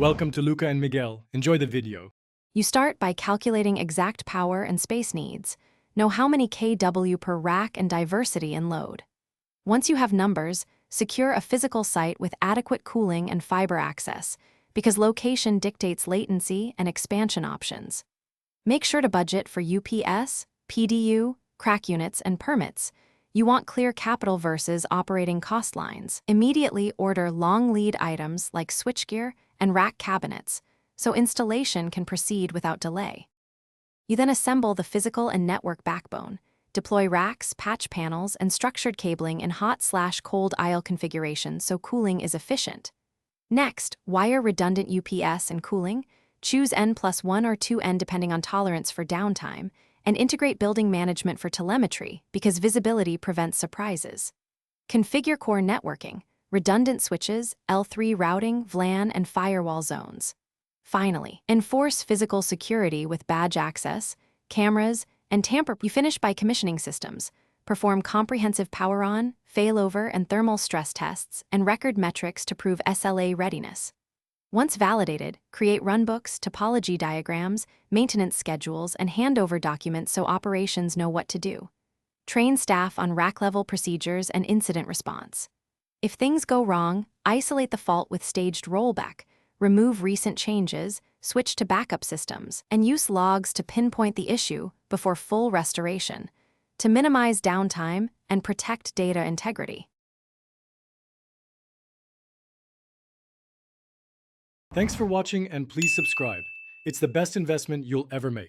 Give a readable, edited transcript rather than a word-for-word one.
Welcome to Luca and Miguel. Enjoy the video. You start by calculating exact power and space needs. Know how many kW per rack and diversity in load. Once you have numbers, secure a physical site with adequate cooling and fiber access, because location dictates latency and expansion options. Make sure to budget for UPS, PDU, crack units, and permits. You want clear capital versus operating cost lines. Immediately order long lead items like switchgear and rack cabinets, so installation can proceed without delay. You then assemble the physical and network backbone, deploy racks, patch panels, and structured cabling in hot/cold aisle configuration so cooling is efficient. Next, wire redundant UPS and cooling, choose N+1 or 2N depending on tolerance for downtime, and integrate building management for telemetry because visibility prevents surprises. Configure core networking, redundant switches, L3 routing, VLAN, and firewall zones. Finally, enforce physical security with badge access, cameras, and tamper. You finish by commissioning systems, perform comprehensive power-on, failover, and thermal stress tests, and record metrics to prove SLA readiness. Once validated, create runbooks, topology diagrams, maintenance schedules, and handover documents so operations know what to do. Train staff on rack-level procedures and incident response. If things go wrong, isolate the fault with staged rollback, remove recent changes, switch to backup systems, and use logs to pinpoint the issue before full restoration, to minimize downtime and protect data integrity. Thanks for watching and please subscribe. It's the best investment you'll ever make.